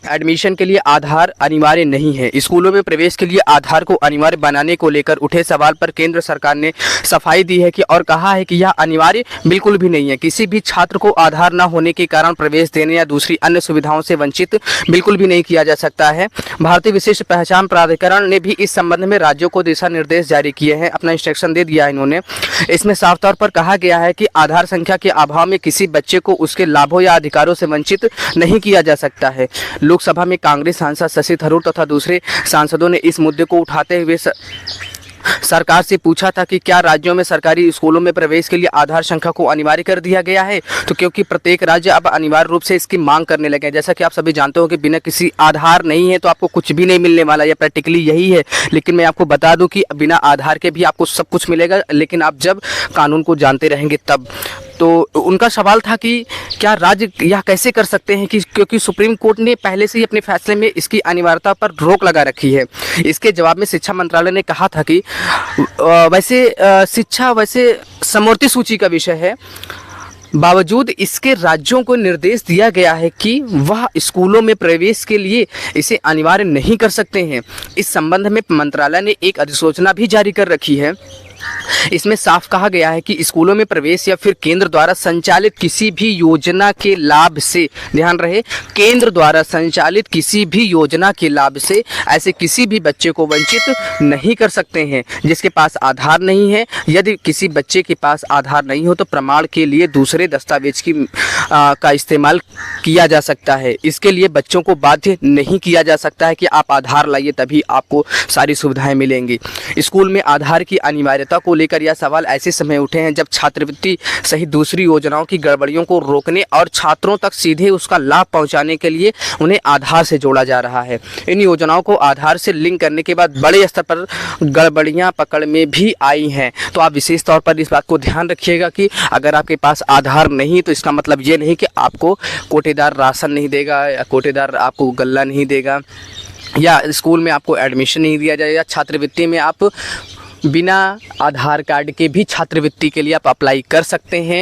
Admission के लिए आधार अनिवार्य नहीं है। स्कूलों में प्रवेश के लिए आधार को अनिवार्य बनाने को लेकर उठे सवाल पर केंद्र सरकार ने सफाई दी है कि और कहा है कि यह अनिवार्य बिल्कुल भी नहीं है। किसी भी छात्र को आधार न होने के कारण प्रवेश देने या दूसरी अन्य सुविधाओं से वंचित बिल्कुल भी नहीं किया जा सकता है। भारतीय विशिष्ट पहचान प्राधिकरण ने भी इस संबंध में राज्यों को दिशा निर्देश जारी किए हैं, अपना इंस्ट्रक्शन दे दिया है इन्होंने। इसमें साफ तौर पर कहा गया है कि आधार संख्या के अभाव में किसी बच्चे को उसके लाभों या अधिकारों से वंचित नहीं किया जा सकता है। लोकसभा में कांग्रेस सांसद शशि थरूर तथा दूसरे सांसदों ने इस मुद्दे को उठाते हुए सरकार से पूछा था कि क्या राज्यों में सरकारी स्कूलों में प्रवेश के लिए आधार संख्या को अनिवार्य कर दिया गया है। तो क्योंकि प्रत्येक राज्य अब अनिवार्य रूप से इसकी मांग करने लगे हैं। जैसा कि आप सभी जानते हो कि बिना किसी आधार नहीं है तो आपको कुछ भी नहीं मिलने वाला, या प्रैक्टिकली यही है। लेकिन मैं आपको बता दूं कि बिना आधार के भी आपको सब कुछ मिलेगा, लेकिन आप जब कानून को जानते रहेंगे तब। तो उनका सवाल था कि क्या राज्य यह कैसे कर सकते हैं कि क्योंकि सुप्रीम कोर्ट ने पहले से ही अपने फैसले में इसकी अनिवार्यता पर रोक लगा रखी है। इसके जवाब में शिक्षा मंत्रालय ने कहा था कि शिक्षा वैसे समवर्ती सूची का विषय है, बावजूद इसके राज्यों को निर्देश दिया गया है कि वह स्कूलों में प्रवेश के लिए इसे अनिवार्य नहीं कर सकते हैं। इस संबंध में मंत्रालय ने एक अधिसूचना भी जारी कर रखी है। इसमें साफ कहा गया है कि स्कूलों में प्रवेश या फिर केंद्र द्वारा संचालित किसी भी योजना के लाभ से, ध्यान रहे, केंद्र द्वारा संचालित किसी भी योजना के लाभ से ऐसे किसी भी बच्चे को वंचित नहीं कर सकते हैं जिसके पास आधार नहीं है। यदि किसी बच्चे के पास आधार नहीं हो तो प्रमाण के लिए दूसरे दस्तावेज का इस्तेमाल किया जा सकता है। इसके लिए बच्चों को बाध्य नहीं किया जा सकता है कि आप आधार लाइए तभी आपको सारी सुविधाएं मिलेंगी। स्कूल में आधार की अनिवार्यता को लेकर यह सवाल ऐसे समय उठे हैं जब छात्रवृत्ति सहित दूसरी योजनाओं की गड़बड़ियों को रोकने और छात्रों तक सीधे उसका लाभ पहुंचाने के लिए उन्हें आधार से जोड़ा जा रहा है। इन योजनाओं को आधार से लिंक करने के बाद बड़े स्तर पर गड़बड़ियां पकड़ में भी आई हैं। तो आप विशेष तौर पर इस बात को ध्यान रखिएगा कि अगर आपके पास आधार नहीं तो इसका मतलब ये नहीं कि आपको कोटेदार राशन नहीं देगा या कोटेदार आपको गल्ला नहीं देगा या स्कूल में आपको एडमिशन नहीं दिया जाएगा। छात्रवृत्ति में आप बिना आधार कार्ड के भी छात्रवृत्ति के लिए आप अप्लाई कर सकते हैं।